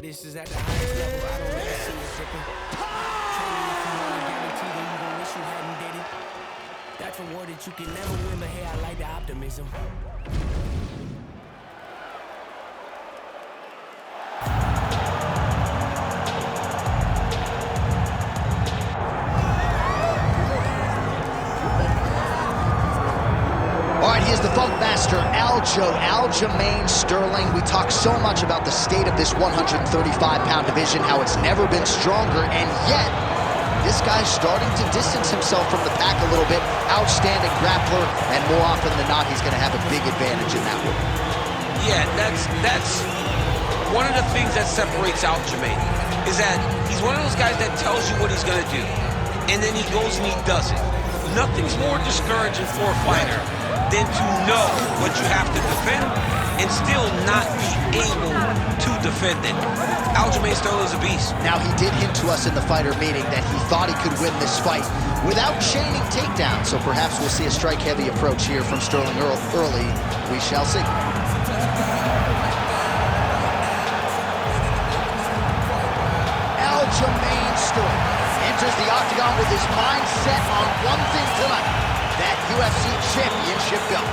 this is at the highest level. I don't ever see it flipping. Training if you want to guarantee that you gon' wish you hadn't did it. That's a war that you can never win, but hey, I like the optimism. The Funk Master, Aljamain Sterling. We talk so much about the state of this 135-pound division, how it's never been stronger, and yet this guy's starting to distance himself from the pack a little bit. Outstanding grappler, and more often than not, he's going to have a big advantage in that one. Yeah, that's one of the things that separates Aljamain, is that he's one of those guys that tells you what he's going to do, and then he goes and he does it. Nothing's more discouraging for a fighter than to know what you have to defend and still not be able to defend it. Aljamain Sterling is a beast. Now, he did hint to us in the fighter meeting that he thought he could win this fight without chaining takedowns, so perhaps we'll see a strike-heavy approach here from Sterling early. We shall see. Aljamain Sterling enters the octagon with his mind set on one thing tonight: that UFC championship belt.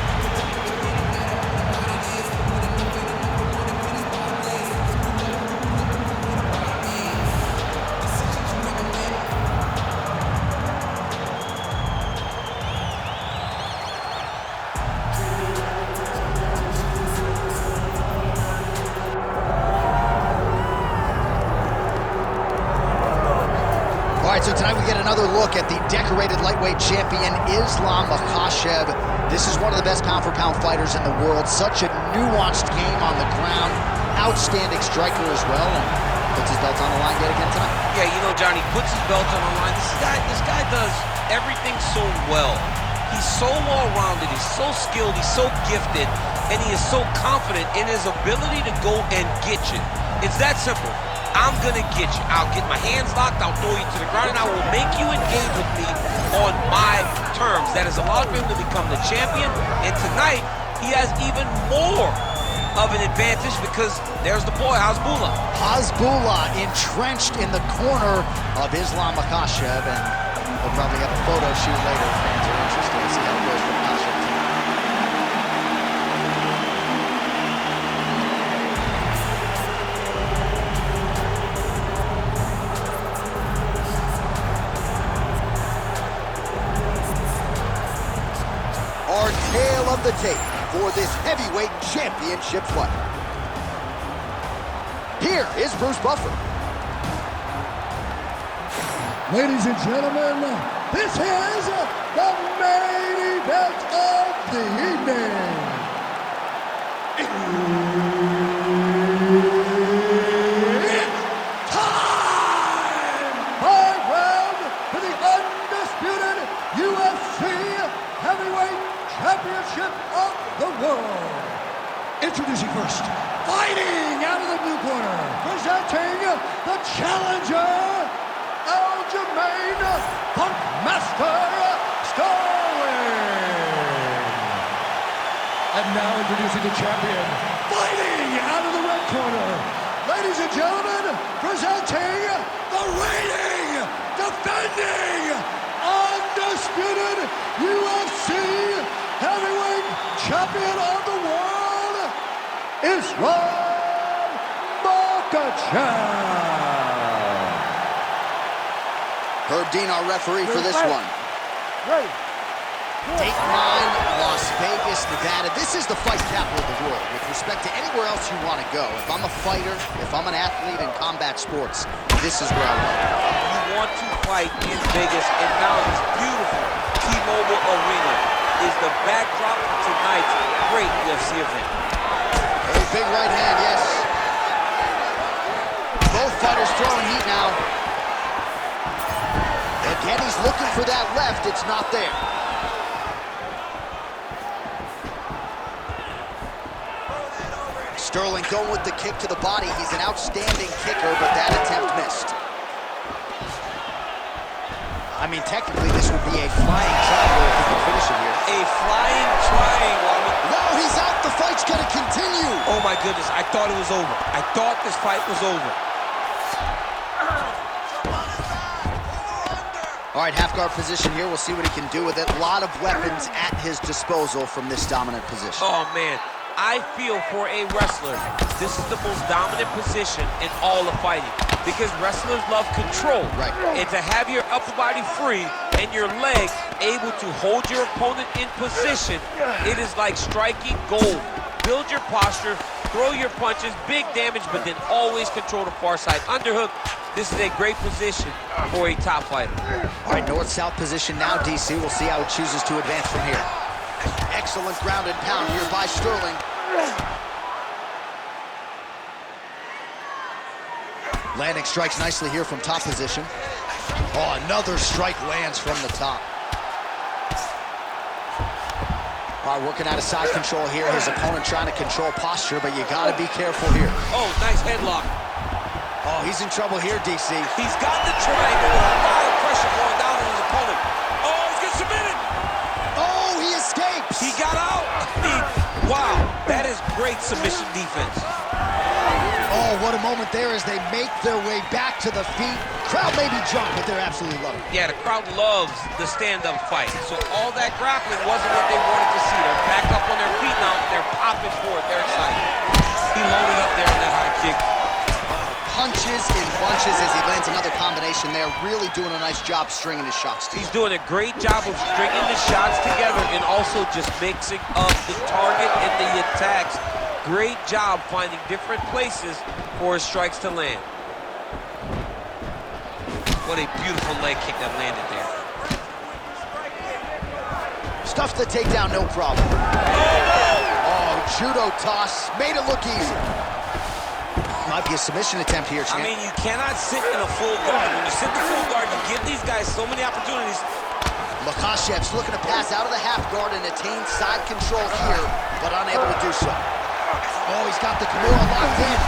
All right, so tonight we get another look at the decorated lightweight champion, Makhachev. This is one of the best pound-for-pound fighters in the world. Such a nuanced game on the ground. Outstanding striker as well, and puts his belt on the line yet again tonight. Yeah, you know, Johnny, puts his belt on the line. This guy does everything so well. He's so well-rounded, he's so skilled, he's so gifted, and he is so confident in his ability to go and get you. It's that simple. I'm gonna get you. I'll get my hands locked, I'll throw you to the ground, and I will make you engage with me on my terms. That has allowed him to become the champion, and tonight, he has even more of an advantage because there's the boy, Hasbulla entrenched in the corner of Makhachev, and we'll probably have a photo shoot later if fans are interested to see how it goes for Makhachev. Our tale of the tape for this heavyweight championship fight. Here is Bruce Buffer. Ladies and gentlemen, this is the main event of the evening. It's time! 5 round for the undisputed UFC heavyweight championship of the world. Introducing first, fighting out of the blue corner, presenting the challenger, Aljamain Funk Master Sterling. And now introducing the champion, fighting out of the red corner, ladies and gentlemen, presenting the reigning, defending, undisputed UFC heavyweight champion of the world, Makhachev. Herb Dean, our referee for this one. Date 9, Las Vegas, Nevada. This is the fight capital of the world with respect to anywhere else you want to go. If I'm a fighter, if I'm an athlete in combat sports, this is where I want to go. You want to fight in Vegas, and now this beautiful T-Mobile Arena is the backdrop of tonight's great UFC event. Oh, big right hand, yes. Both fighters throwing heat now. Again, he's looking for that left. It's not there. Sterling going with the kick to the body. He's an outstanding kicker, but that attempt missed. I I mean, technically, this would be a flying triangle if he can finish it here. A flying triangle. No, he's out. The fight's going to continue. Oh, my goodness. I thought it was over. I thought this fight was over. All right, half guard position here. We'll see what he can do with it. A lot of weapons at his disposal from this dominant position. Oh, man. I feel for a wrestler, this is the most dominant position in all of fighting because wrestlers love control. Right. And to have your upper body free and your legs able to hold your opponent in position, it is like striking gold. Build your posture, throw your punches, big damage, but then always control the far side. Underhook, this is a great position for a top fighter. All right, north-south position now, DC. We'll see how it chooses to advance from here. Excellent ground and pound here by Sterling. Landing strikes nicely here from top position. Oh, another strike lands from the top. All right, working out of side control here. His opponent trying to control posture, but you gotta be careful here. Oh, nice headlock. Oh, he's in trouble here, DC. He's got the triangle with a lot of pressure going down on his opponent. Oh, he's getting submitted. Oh, he escapes. He got out. Wow, that is great submission defense. Oh, what a moment there as they make their way back to the feet. Crowd may be drunk, but they're absolutely loving it. Yeah, the crowd loves the stand-up fight. So all that grappling wasn't what they wanted to see. They're back up on their feet now. They're popping for it. They're excited. He loaded up there on that high kick. Punches in bunches as he lands another combination there. Really doing a nice job stringing his shots together. He's doing a great job of stringing the shots together and also just mixing up the target and the attacks. Great job finding different places for his strikes to land. What a beautiful leg kick that landed there. Stuffs the takedown, no problem. Oh, judo toss. Made it look easy. Might be a submission attempt here, champ. I mean, you cannot sit in a full guard. When you sit in the full guard, you give these guys so many opportunities. Makhachev's looking to pass out of the half guard and attain side control here, but unable to do so. Oh, he's got the Kimura locked in.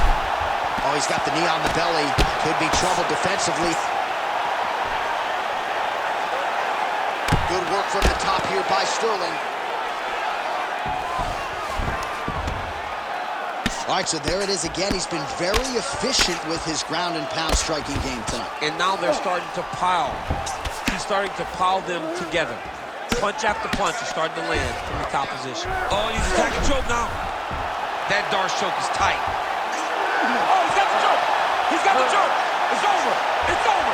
Oh, he's got the knee on the belly. Could be trouble defensively. Good work from the top here by Sterling. All right, so there it is again. He's been very efficient with his ground and pound striking game tonight. And now they're starting to pile. He's starting to pile them together. Punch after punch is starting to land from the top position. Oh, he's attacking choke now. That Darce choke is tight. Oh, he's got the choke. He's got the choke. It's over. It's over.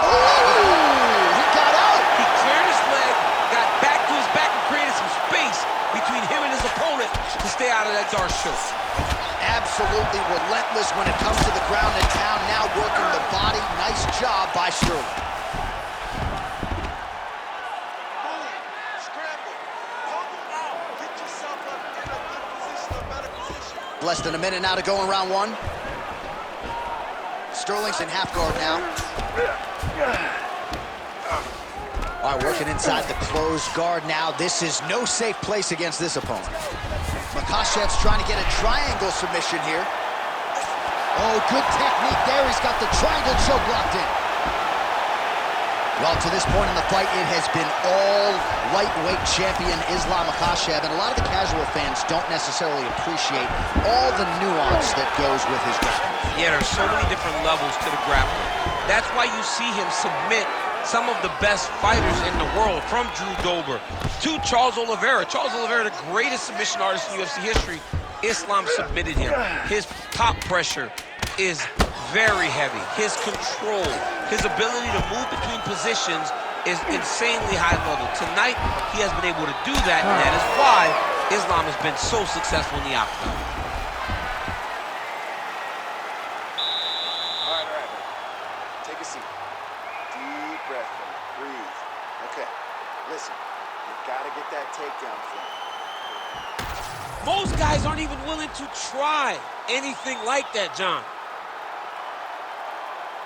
Oh, he got out. He cleared his leg, got back to his back and created some space between him and his opponent to stay out of that Darce choke. Absolutely relentless when it comes to the ground and pound. Now working the body. Nice job by Sterling. Less than a minute now to go in round one. Sterling's in half guard now. All right, working inside the closed guard now. This is no safe place against this opponent. Makhachev's trying to get a triangle submission here. Oh, good technique there. He's got the triangle choke locked in. Well, to this point in the fight, it has been all lightweight champion Islam Makhachev, and a lot of the casual fans don't necessarily appreciate all the nuance that goes with his grappling. Yeah, there's so many different levels to the grappling. That's why you see him submit some of the best fighters in the world, from Drew Dober to Charles Oliveira. Charles Oliveira, the greatest submission artist in UFC history. Islam submitted him. His top pressure is very heavy. His control, his ability to move between positions is insanely high level. Tonight, he has been able to do that, and that is why Islam has been so successful in the octagon. All right. Take a seat. Deep breath. Breathe. Okay. Listen, you gotta get that takedown from him. Most guys aren't even willing to try anything like that, John.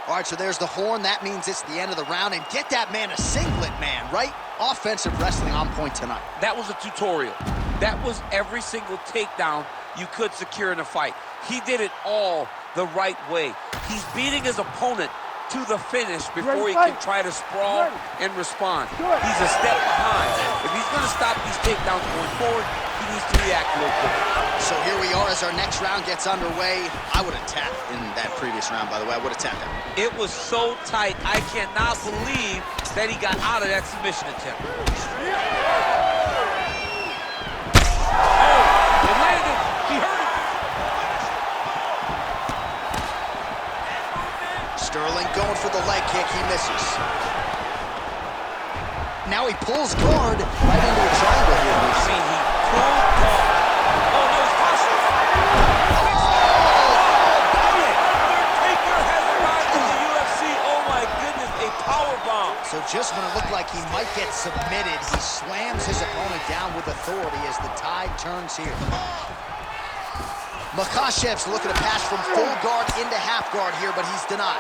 All right, so there's the horn. That means it's the end of the round. And get that man a singlet, man, right? Offensive wrestling on point tonight. That was a tutorial. That was every single takedown you could secure in a fight. He did it all the right way. He's beating his opponent to the finish before he can try to sprawl and respond. He's a step behind. If he's going to stop these takedowns going forward, he needs to react a little quicker. So here we are as our next round gets underway. I would have tapped in that previous round, by the way. I would have tapped him. It was so tight, I cannot believe that he got out of that submission attempt. Oh, it landed. He hurt him. Sterling going for the leg kick. He misses. Now he pulls guard right into a triangle here. We've seen he pulled guard. Oh, no, it's possible. Undertaker has arrived in the UFC. Oh, my goodness, a powerbomb. So just when it looked like he might get submitted, he slams his opponent down with authority as the tide turns here. Makhachev's looking to pass from full guard into half guard here, but he's denied.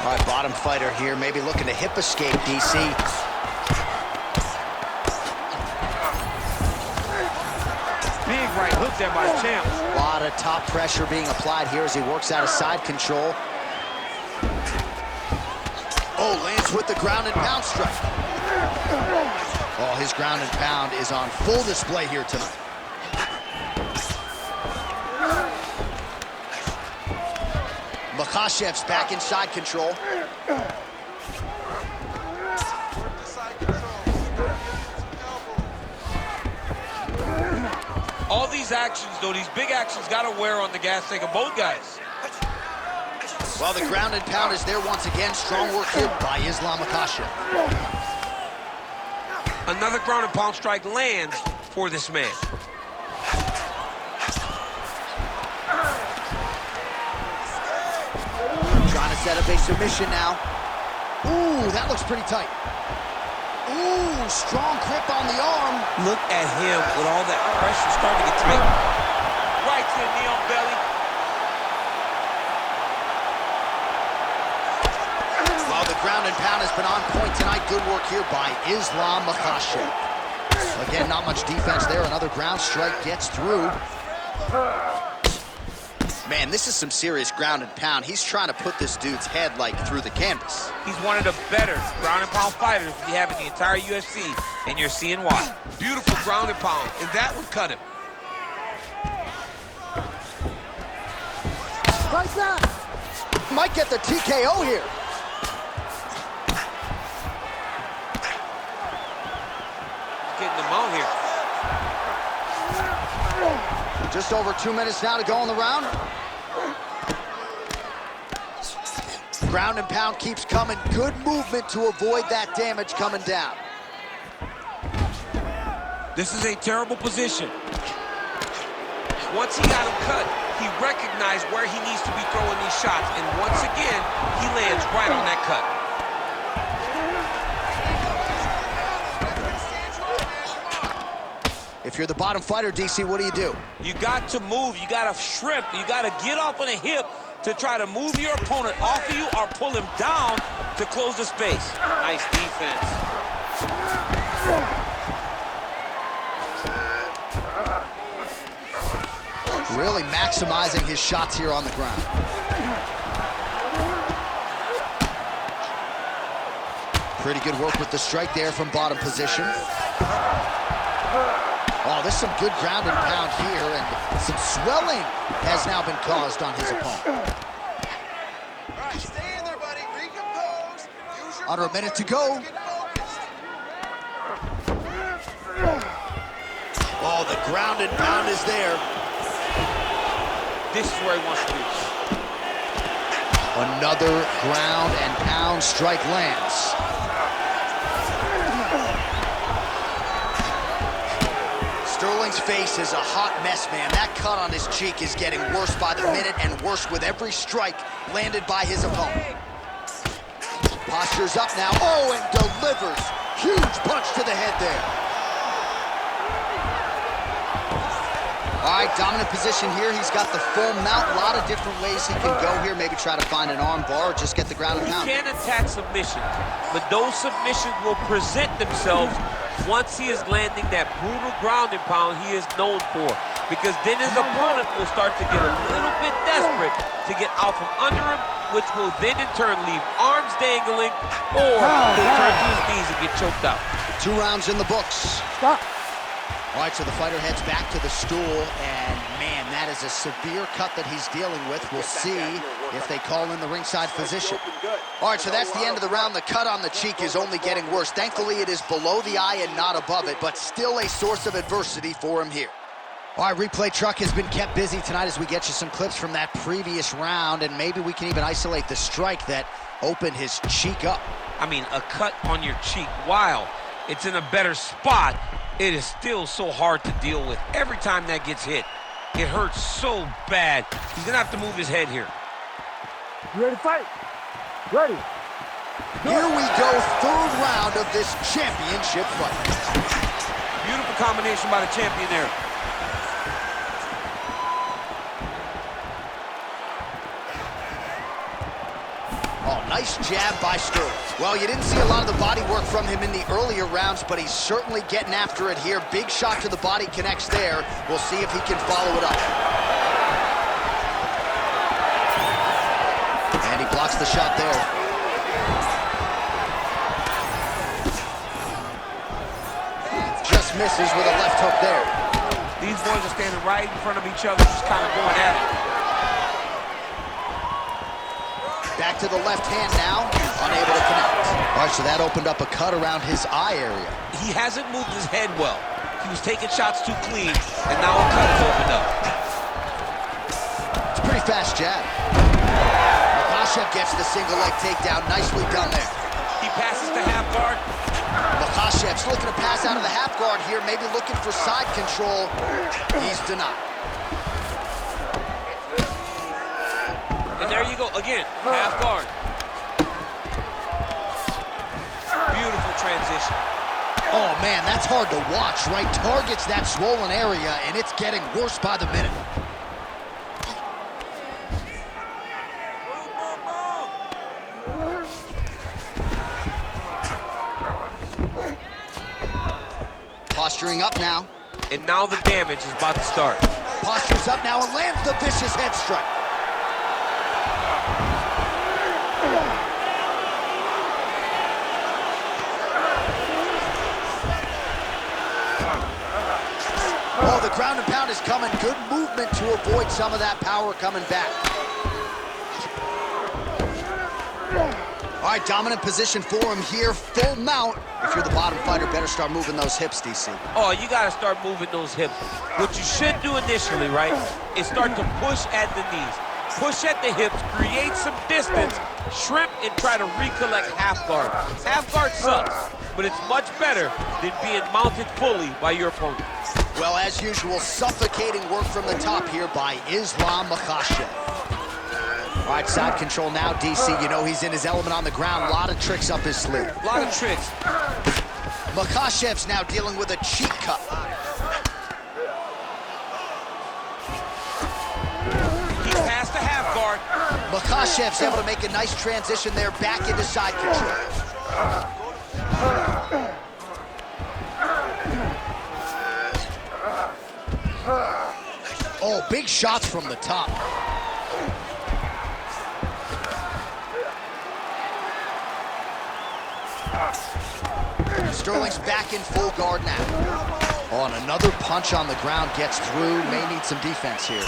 All right, bottom fighter here, maybe looking to hip escape, DC. Big right hook there by the champ. A lot of top pressure being applied here as he works out of side control. Oh, lands with the ground and pound strike. Oh, his ground and pound is on full display here tonight. Makhachev's back in side control. All these actions, though, these big actions got to wear on the gas tank of both guys. Well, the ground and pound is there once again. Strong work here by Islam Makhachev. Another ground and pound strike lands for this man. Trying to set up a submission now. Ooh, that looks pretty tight. Ooh, strong grip on the arm. Look at him with all that pressure starting to get tight. Right to the knee on belly. Well, the ground and pound has been on point tonight. Good work here by Islam Makhachev. Again, not much defense there. Another ground strike gets through. Man, this is some serious ground and pound. He's trying to put this dude's head, like, through the canvas. He's one of the better ground and pound fighters we have in the entire UFC, and you're seeing why. Beautiful ground and pound, and that would cut him. Like that. Might get the TKO here. Getting the mount here. Just over 2 minutes now to go in the round. Ground and pound keeps coming. Good movement to avoid that damage coming down. This is a terrible position. Once he got him cut, he recognized where he needs to be throwing these shots, and once again, he lands right on that cut. If you're the bottom fighter, DC, what do? You got to move, you got to shrimp, you got to get off on a hip to try to move your opponent off of you or pull him down to close the space. Nice defense. Really maximizing his shots here on the ground. Pretty good work with the strike there from bottom position. Oh, there's some good ground and pound here, and some swelling has now been caused on his opponent. All right, stay in there, buddy. Recompose. Use your Under a minute to go. Get focused. Oh, the ground and pound is there. This is where he wants to be. Another ground and pound strike lands. Sterling's face is a hot mess, man. That cut on his cheek is getting worse by the minute and worse with every strike landed by his opponent. Posture's up now. Oh, and delivers. Huge punch to the head there. All right, dominant position here. He's got the full mount. A lot of different ways he can go here. Maybe try to find an arm bar or just get the ground and pound. He can attack submissions, but those submissions will present themselves once he is landing that brutal ground and pound he is known for. because then his opponent will start to get a little bit desperate to get out from under him, which will then in turn leave arms dangling, or he'll turn to his knees and get choked out. 2 rounds in the books. Stop. All right, so the fighter heads back to the stool, and man, that is a severe cut that he's dealing with. We'll see if they call in the ringside physician. All right, so that's the end of the round. The cut on the cheek is only getting worse. Thankfully, it is below the eye and not above it, but still a source of adversity for him here. All right, replay truck has been kept busy tonight as we get you some clips from that previous round, and maybe we can even isolate the strike that opened his cheek up. I mean, a cut on your cheek, while it's in a better spot, it is still so hard to deal with. Every time that gets hit, it hurts so bad. He's gonna have to move his head here. You ready to fight? Ready. Here we go, 3rd round of this championship fight. Beautiful combination by the champion there. Oh, nice jab by Sterling. Well, you didn't see a lot of the body work from him in the earlier rounds, but he's certainly getting after it here. Big shot to the body connects there. We'll see if he can follow it up. And he blocks the shot there. Just misses with a left hook there. These boys are standing right in front of each other, just kind of going at it. Back to the left hand now, unable to connect. All right, so that opened up a cut around his eye area. He hasn't moved his head well. He was taking shots too clean, and now a cut is opened up. It's a pretty fast jab. Makhachev gets the single leg takedown. Nicely done there. He passes to half guard. Makhachev's looking to pass out of the half guard here, maybe looking for side control. He's denied. And there you go, again, half guard. Beautiful transition. Oh man, that's hard to watch, right? Targets that swollen area, and it's getting worse by the minute. Posturing up now. And now the damage is about to start. Postures up now and lands the vicious head strike. Oh, the ground and pound is coming. Good movement to avoid some of that power coming back. All right, dominant position for him here. Full mount. If you're the bottom fighter, better start moving those hips, DC. Oh, you got to start moving those hips. What you should do initially, right, is start to push at the knees. Push at the hips, create some distance, shrimp, and try to recollect half guard. Half guard sucks, but it's much better than being mounted fully by your opponent. Well, as usual, suffocating work from the top here by Islam Makhachev. All right, side control now, DC. You know he's in his element on the ground. A lot of tricks up his sleeve. A lot of tricks. Makhachev's now dealing with a cheek cut. He's past the half guard. Makhachev's able to make a nice transition there back into side control. Oh, big shots from the top. Sterling's back in full guard now. Oh, and another punch on the ground gets through. May need some defense here.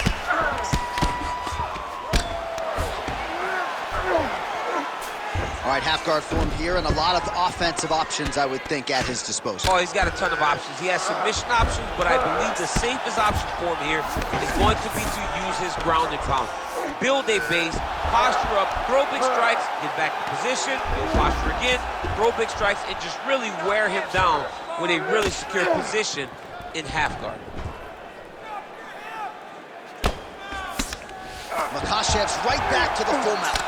All right, half guard form here, and a lot of offensive options, I would think, at his disposal. Oh, he's got a ton of options. He has submission options, but I believe the safest option for him here is going to be to use his ground and pound. Build a base, posture up, throw big strikes, get back to position, build posture again, throw big strikes, and just really wear him down with a really secure position in half guard. Makhachev's right back to the full mount.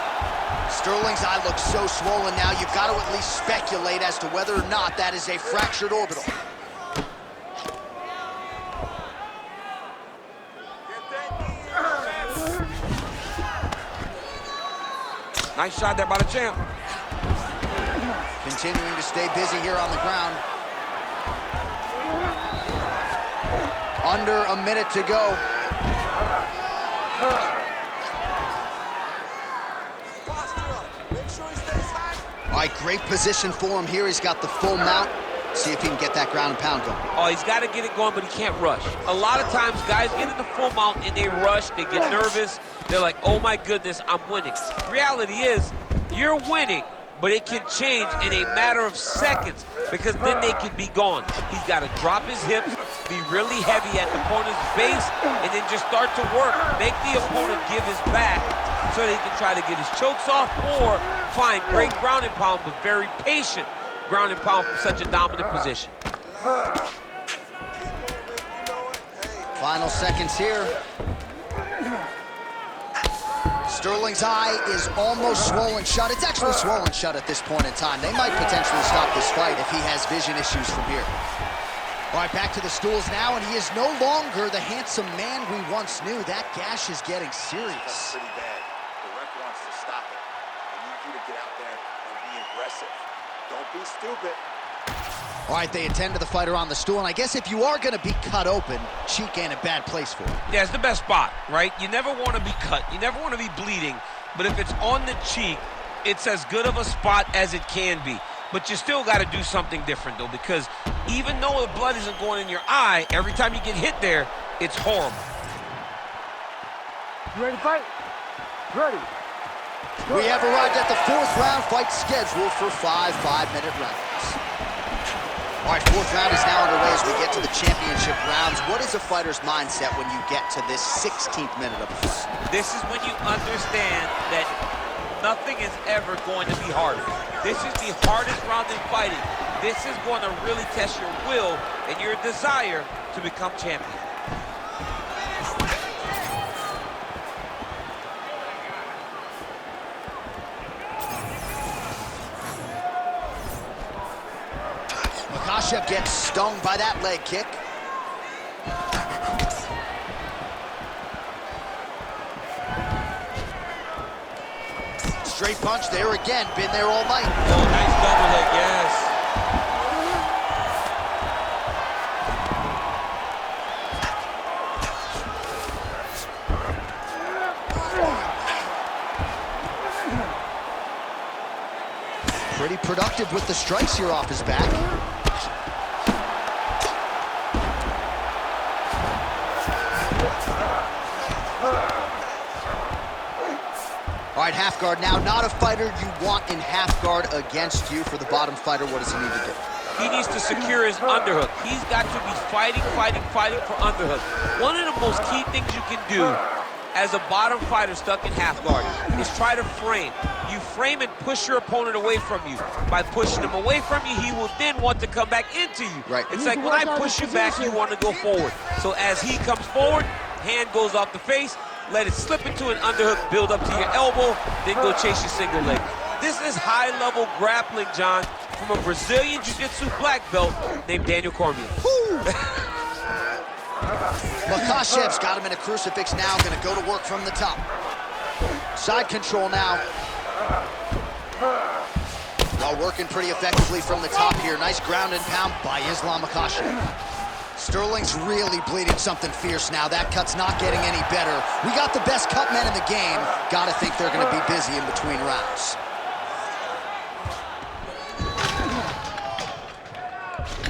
Sterling's eye looks so swollen now, you've got to at least speculate as to whether or not that is a fractured orbital. Nice shot there by the champ. Continuing to stay busy here on the ground. Under a minute to go. All right, great position for him here. He's got the full mount. See if he can get that ground and pound going. Oh, he's got to get it going, but he can't rush. A lot of times, guys get in the full mount and they rush, they get nervous. They're like, oh my goodness, I'm winning. Reality is, you're winning, but it can change in a matter of seconds because then they can be gone. He's got to drop his hips, be really heavy at the opponent's base, and then just start to work. Make the opponent give his back so that he can try to get his chokes off or find great ground and pound, but very patient ground and pound from such a dominant position. Final seconds here. Sterling's eye is almost swollen shut. It's actually swollen shut at this point in time. They might potentially stop this fight if he has vision issues from here. All right, back to the stools now, and he is no longer the handsome man we once knew. That gash is getting serious. That's pretty bad. The ref wants to stop it. I need you to get out there and be aggressive. Don't be stupid. All right, they attend to the fighter on the stool, and I guess if you are going to be cut open, cheek ain't a bad place for it. Yeah, it's the best spot, right? You never want to be cut. You never want to be bleeding. But if it's on the cheek, it's as good of a spot as it can be. But you still got to do something different, though, because even though the blood isn't going in your eye, every time you get hit there, it's horrible. You ready to fight? Ready. We have arrived at the fourth round fight scheduled for 5 5-minute rounds. All right, fourth round is now underway as we get to the championship rounds. What is a fighter's mindset when you get to this 16th minute of the fight? This is when you understand that nothing is ever going to be harder. This is the hardest round in fighting. This is going to really test your will and your desire to become champion. Makhachev gets stung by that leg kick. Straight punch there again, been there all night. Oh, nice double leg, yes. Pretty productive with the strikes here off his back. All right, half guard now. Not a fighter you want in half guard against you. For the bottom fighter, what does he need to do? He needs to secure his underhook. He's got to be fighting for underhook. One of the most key things you can do as a bottom fighter stuck in half guard is try to frame. You frame and push your opponent away from you. By pushing him away from you, he will then want to come back into you. Right. It's like when I push you back, you want to go forward. So as he comes forward, hand goes off the face, let it slip into an underhook, build up to your elbow, then go chase your single leg. This is high-level grappling, John, from a Brazilian Jiu-Jitsu black belt named Daniel Cormier. Makhachev's got him in a crucifix now, gonna go to work from the top. Side control now. While working pretty effectively from the top here. Nice ground and pound by Islam Makhachev. Sterling's really bleeding something fierce now. That cut's not getting any better. We got the best cut men in the game. Gotta think they're gonna be busy in between rounds.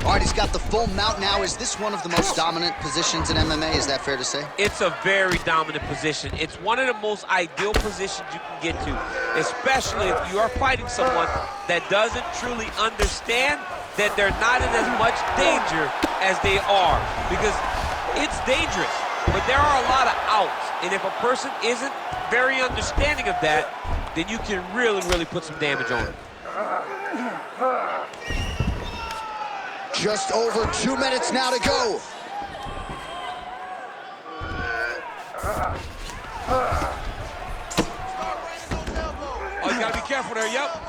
All right, he's got the full mount now. Is this one of the most dominant positions in MMA? Is that fair to say? It's a very dominant position. It's one of the most ideal positions you can get to, especially if you are fighting someone that doesn't truly understand that they're not in as much danger as they are, because it's dangerous, but there are a lot of outs, and if a person isn't very understanding of that, then you can really put some damage on it. Just over 2 minutes now to go. Oh, you gotta be careful there, yep.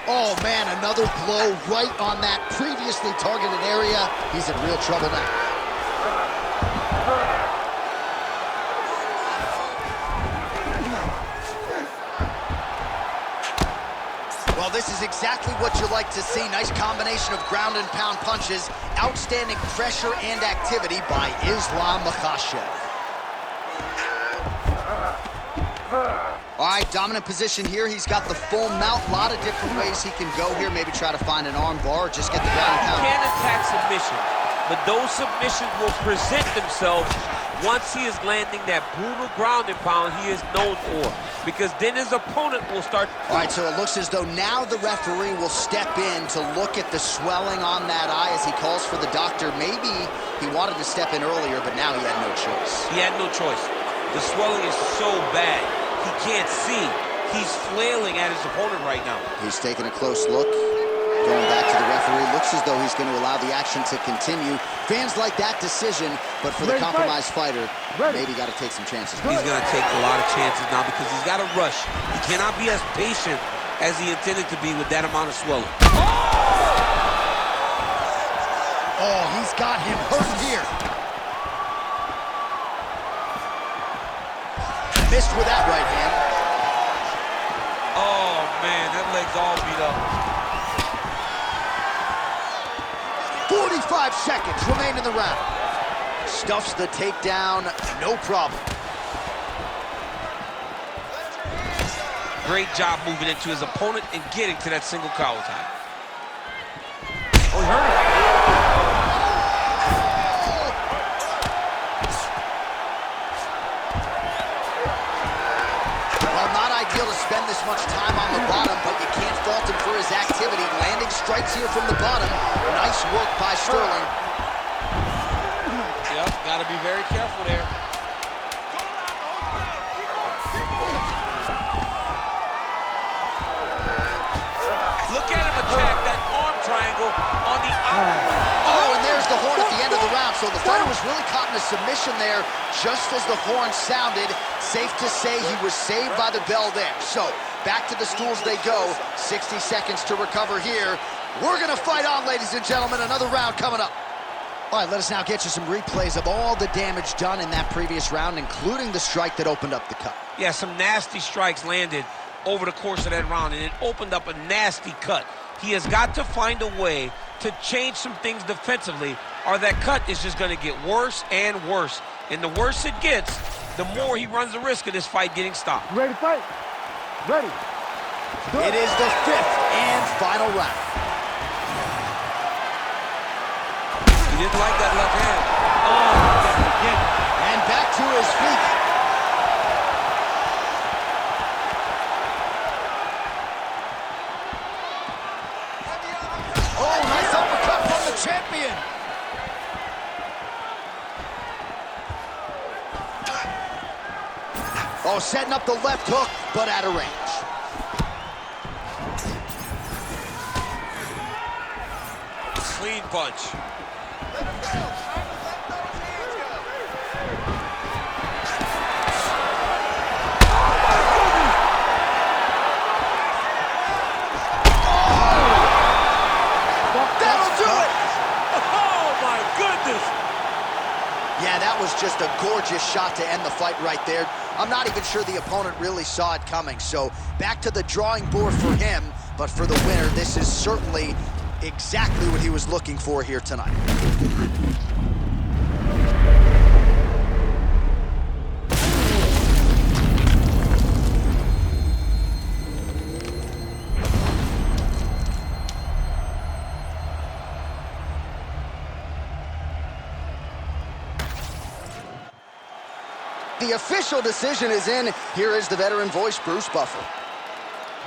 Oh man, another blow right on that previously targeted area. He's in real trouble now. Well, this is exactly what you like to see. Nice combination of ground and pound punches. Outstanding pressure and activity by Islam Makhachev. All right, dominant position here. He's got the full mount. A lot of different ways he can go here. Maybe try to find an arm bar or just get the ground and pound. He can attack submissions, but those submissions will present themselves once he is landing that brutal ground and pound he is known for, because then his opponent will start. All right, so it looks as though now the referee will step in to look at the swelling on that eye as he calls for the doctor. Maybe he wanted to step in earlier, but now he had no choice. He had no choice. The swelling is so bad, he can't see. He's flailing at his opponent right now. He's taking a close look. Going back to the referee, looks as though he's going to allow the action to continue. Fans like that decision, but for the compromised fighter, maybe got to take some chances. He's going to take a lot of chances now because he's got to rush. He cannot be as patient as he intended to be with that amount of swelling. Oh, he's got him hurt here. Missed with that right hand. Oh, man, that leg's all beat up. 45 seconds remain in the round. Stuffs the takedown, no problem. Great job moving into his opponent and getting to that single collar tie. Oh, he hurt him. Well, not ideal to spend this much time on the bottom, but you can't fault him for his activity. Landing strikes here from the bottom. Nice work by Sterling. Yep, got to be very careful there. Look at him attack that arm triangle on the arm. Oh, and there's the horn at the end of the round. So the fighter was really caught in a submission there just as the horn sounded. Safe to say he was saved by the bell there. So back to the stools they go. 60 seconds to recover here. We're going to fight on, ladies and gentlemen. Another round coming up. All right, let us now get you some replays of all the damage done in that previous round, including the strike that opened up the cut. Yeah, some nasty strikes landed over the course of that round, and it opened up a nasty cut. He has got to find a way to change some things defensively, or that cut is just going to get worse and worse. And the worse it gets, the more he runs the risk of this fight getting stopped. Ready to fight? Ready. It is the 5th and final round. He didn't like that left hand. Oh, and back to his feet. Oh, nice uppercut from the champion. Oh, setting up the left hook, but out of range. clean punch. Yeah, that was just a gorgeous shot to end the fight right there. I'm not even sure the opponent really saw it coming. So back to the drawing board for him. But for the winner, this is certainly exactly what he was looking for here tonight. The official decision is in. Here is the veteran voice, Bruce Buffer.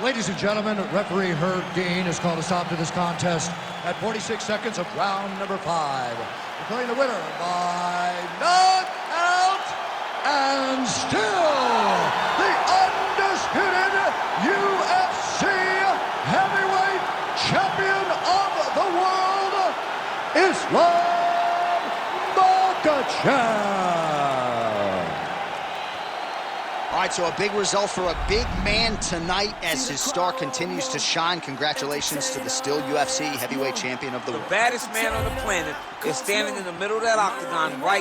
Ladies and gentlemen, referee Herb Dean has called a stop to this contest at 46 seconds of round number 5. Declaring the winner by knockout and still the undisputed UFC heavyweight champion of the world, Islam Makhachev. All right, so a big result for a big man tonight as his star continues to shine. Congratulations to the still UFC heavyweight champion of the world. The baddest man on the planet is standing in the middle of that octagon right